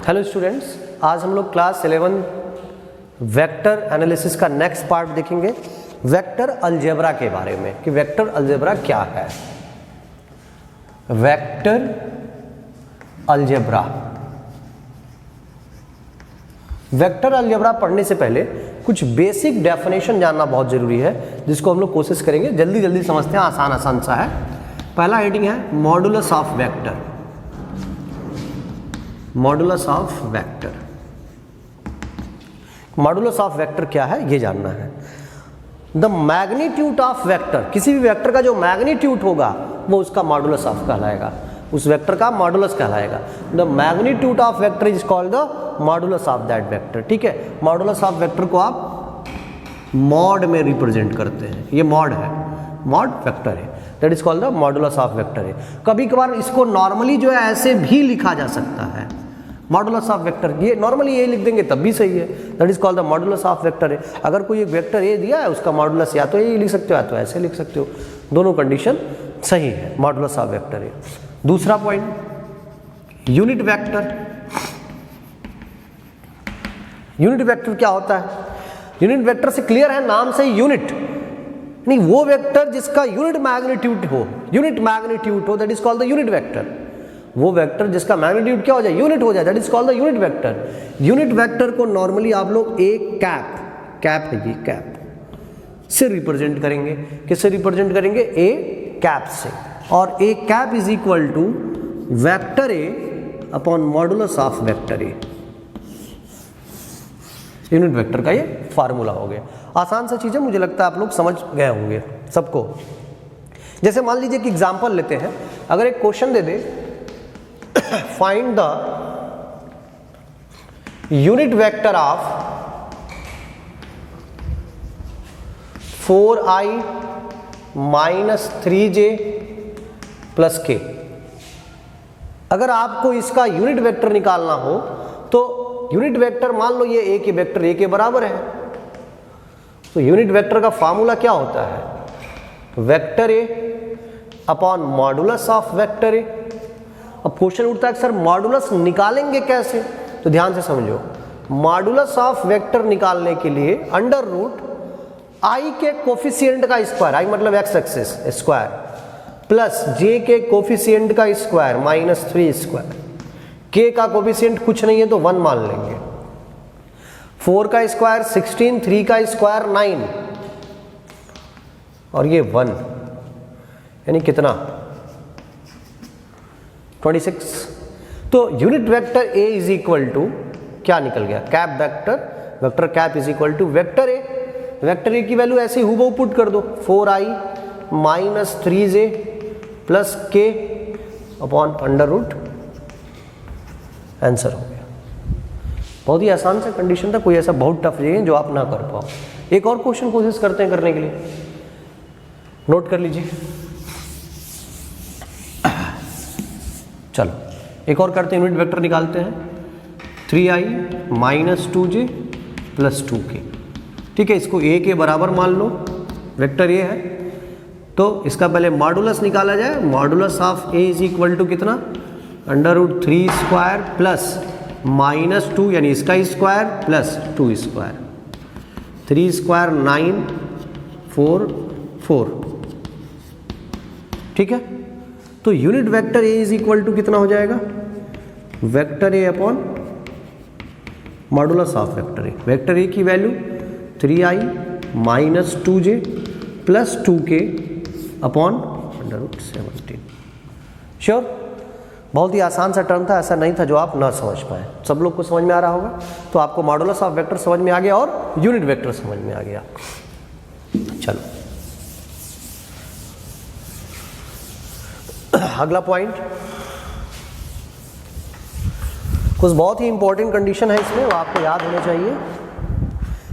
Hello students, आज हम लोग क्लास 11 वेक्टर एनालिसिस का नेक्स्ट पार्ट देखेंगे, वेक्टर अलजेब्रा के बारे में कि वेक्टर अलजेब्रा क्या है। वेक्टर अलजेब्रा, वेक्टर अलजेब्रा पढ़ने से पहले कुछ बेसिक डेफिनेशन जानना बहुत जरूरी है, जिसको हम लोग कोशिश करेंगे जल्दी जल्दी समझते हैं। आसान आसान सा है। पहला हेडिंग है modulus of vector. Modulus of vector, modulus of vector क्या है ये जानना है। द मैग्नीट्यूड ऑफ वेक्टर, किसी भी वेक्टर का जो मैग्नीट्यूड होगा वो उसका मॉडुलस ऑफ कहलाएगा, उस वेक्टर का मॉडुलस कहलाएगा। The magnitude of vector is called the modulus of that vector. ठीक है, मॉडुलस ऑफ वेक्टर को आप मॉड में रिप्रेजेंट करते हैं। ये मॉड है, मॉड वेक्टर है, that is called the modulus of vector है। कभी कभार इसको नॉर्मली जो है ऐसे भी लिखा जा सकता है, मॉडुलस ऑफ वेक्टर। ये नॉर्मली ये लिख देंगे तब भी सही है, that is called the modulus of vector है। अगर कोई एक वेक्टर ए दिया है, उसका मॉडुलस या तो ये लिख सकते हो या तो ऐसे लिख सकते हो, दोनों कंडीशन सही है, मॉडुलस ऑफ वेक्टर है। दूसरा point, unit vector. Unit vector क्या होता है? यूनिट वेक्टर से क्लियर है, नाम से ही यूनिट, नहीं वो वेक्टर जिसका यूनिट मैग्नीट्यूड हो, यूनिट मैग्नीट्यूड हो, that is called the unit vector. वो वेक्टर जिसका मैग्नीट्यूड क्या हो जाए, यूनिट हो जाए, that is called the unit vector. Unit vector को नॉर्मली आप लोग एक कैप, कैप है ये, कैप से रिप्रेजेंट करेंगे। किससे रिप्रेजेंट करेंगे? ए कैप से। और A cap is equal to vector A upon modulus of vector A. Unit vector का ये फार्मूला हो गया। आसान सा चीज है, मुझे लगता है आप लोग समझ गए होंगे सबको। जैसे मान लीजिए कि एग्जांपल लेते हैं, अगर एक question they they, find the unit vector of 4i minus 3j plus k। अगर आपको इसका यूनिट वेक्टर निकालना हो तो यूनिट वेक्टर मान लो ये a के वेक्टर a के बराबर है, तो यूनिट वेक्टर का फार्मूला क्या होता है? Vector a upon modulus of vector a। अब क्वेश्चन उठता है सर मॉडुलस निकालेंगे कैसे? तो ध्यान से समझो, मॉडुलस ऑफ वेक्टर निकालने के लिए अंडर रूट i के कोफिशिएंट का स्क्वायर, i मतलब x axis square, plus j के कोफिशिएंट का स्क्वायर माइनस 3 स्क्वायर, k का कोफिशिएंट कुछ नहीं है तो 1 मान लेंगे, 4 का स्क्वायर 16, 3 का स्क्वायर 9 और ये 1, यानी कितना? 26। तो unit vector a is equal to क्या निकल गया? Cap vector, vector cap is equal to vector a। Vector a की वैल्यू ऐसे ही हूबहू पुट कर दो, 4i minus 3j plus k upon under root, answer हो गया। बहुत ही आसान सा कंडीशन था, कोई ऐसा बहुत टफ नहीं है जो आप ना कर पाओ। एक और क्वेश्चन कोशिश करते हैं करने के लिए, नोट कर लीजिए। चलो एक और करते हैं, यूनिट वेक्टर निकालते हैं, 3i minus 2j plus 2k। ठीक है, इसको a के बराबर मान लो, वेक्टर a है तो इसका पहले मॉडुलस निकाला जाए। Modulus of a is equal to कितना? Under root 3 square plus minus 2 यानी इसका स्क्वायर प्लस 2 स्क्वायर, 3 स्क्वायर 9, 4 4। ठीक है, तो unit vector a is equal to कितना हो जाएगा? Vector a upon modulus of vector a। Vector a की value 3i minus 2j plus 2k upon under root 17। Sure? बहुत ही आसान सा टर्म था, ऐसा नहीं था जो आप ना समझ पाए। सब लोग को समझ में आ रहा होगा, तो आपको मॉडुलस ऑफ वेक्टर समझ में आ गया और यूनिट वेक्टर समझ में आ गया। चलो अगला पॉइंट, कुछ बहुत ही इंपॉर्टेंट कंडीशन है इसमें, वो आपको याद होने चाहिए।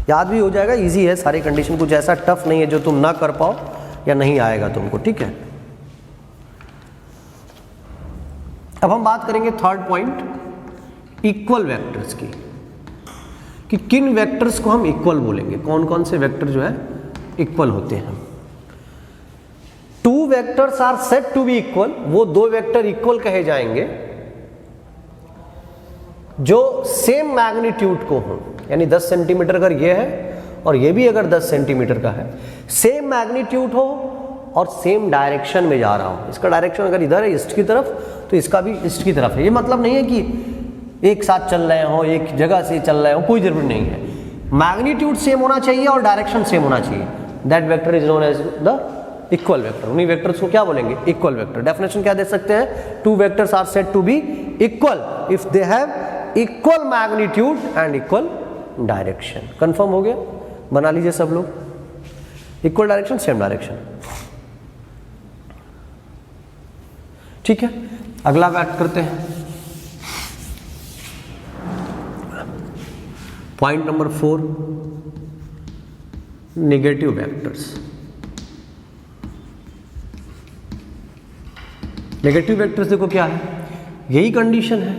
याद भी हो जाएगा, इजी है सारी कंडीशन, कुछ ऐसा टफ नहीं है जो तुम ना कर पाओ या नहीं आएगा तुमको। ठीक है, अब हम बात करेंगे थर्ड पॉइंट, इक्वल वेक्टर्स की, कि किन वेक्टर्स को हम इक्वल बोलेंगे, कौन कौन से वेक्टर जो है इक्वल होते हैं। Two vectors are said to be equal, वो दो वेक्टर इक्वल कहे जाएंगे जो सेम मैग्नीट्यूड को हो, यानी 10 सेंटीमीटर अगर ये है और ये भी अगर 10 सेंटीमीटर का है, सेम मैग्नीट्यूड हो और सेम डायरेक्शन में जा रहा हो। इसका डायरेक्शन अगर इधर है ईस्ट की तरफ, तो इसका भी ईस्ट की तरफ है। ये मतलब नहीं है कि एक साथ चल रहे हो, एक जगह से चल रहे हो, कोई जरूरी नहीं है। मैग्नीट्यूड सेम होना चाहिए और डायरेक्शन सेम होना चाहिए। That vector is known as the equal vector. उन्हीं वेक्टर्स को क्या बोलेंगे? Equal vector. डेफिनेशन क्या दे सकते हैं? Two vectors are said to be equal if they have equal magnitude and equal direction. Confirm हो गया? बना लीजिए सब लोग, इक्वल डायरेक्शन, सेम डायरेक्शन। ठीक है, अगला बात करते हैं point number 4, negative vectors. Negative vectors देखो क्या है, यही कंडीशन है,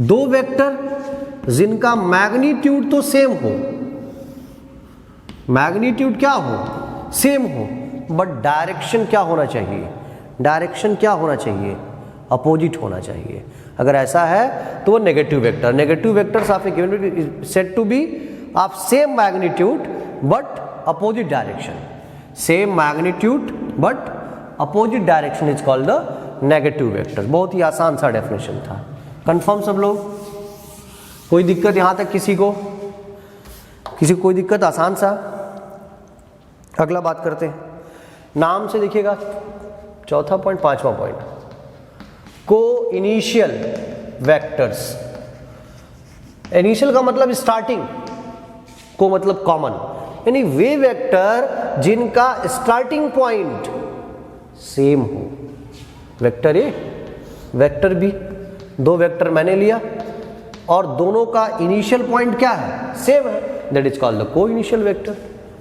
दो वेक्टर जिनका मैग्नीट्यूड तो सेम हो, मैग्नीट्यूड क्या हो? सेम हो, बट डायरेक्शन क्या होना चाहिए? डायरेक्शन क्या होना चाहिए? अपोजिट होना चाहिए। अगर ऐसा है तो वो negative vector. Negative vectors of a given said to be of same magnitude but opposite direction. Same magnitude but opposite direction is called the negative vector. बहुत ही आसान सा डेफिनेशन था। कंफर्म सब लोग? कोई दिक्कत यहां तक किसी को कोई दिक्कत? आसान सा। अगला बात करते हैं, नाम से देखिएगा, चौथा पॉइंट, पांचवा पॉइंट, को इनिशियल वेक्टर्स। इनिशियल का मतलब स्टार्टिंग, को मतलब कॉमन, यानी वे वेक्टर जिनका स्टार्टिंग पॉइंट सेम हो। वेक्टर ए, वेक्टर बी, दो वेक्टर मैंने लिया और दोनों का इनिशियल पॉइंट क्या है? सेम है, that is called the coinitial vector.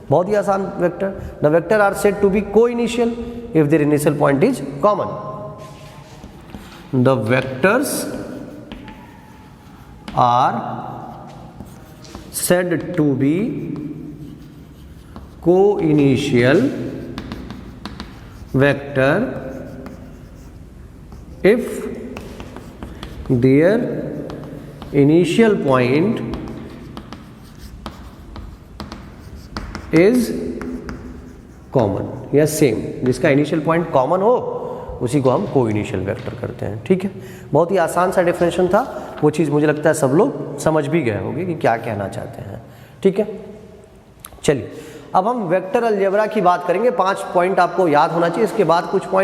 बहुत ही आसान vector. The vector are said to be coinitial if their initial point is common. The vectors are said to be co-initial vector if their initial point is common या same. जिसका initial point common हो उसी को हम को initial vector करते हैं। ठीक है, बहुत ही आसान सा डेफिनेशन था। वो चीज़ मुझे लगता है सब लोग समझ भी गए होंगे कि क्या कहना चाहते हैं। ठीक है, चलिए अब हम वेक्टर अलजेब्रा की बात करेंगे। 5 पॉइंट आपको याद होना चाहिए, इसके बाद कुछ पॉइंट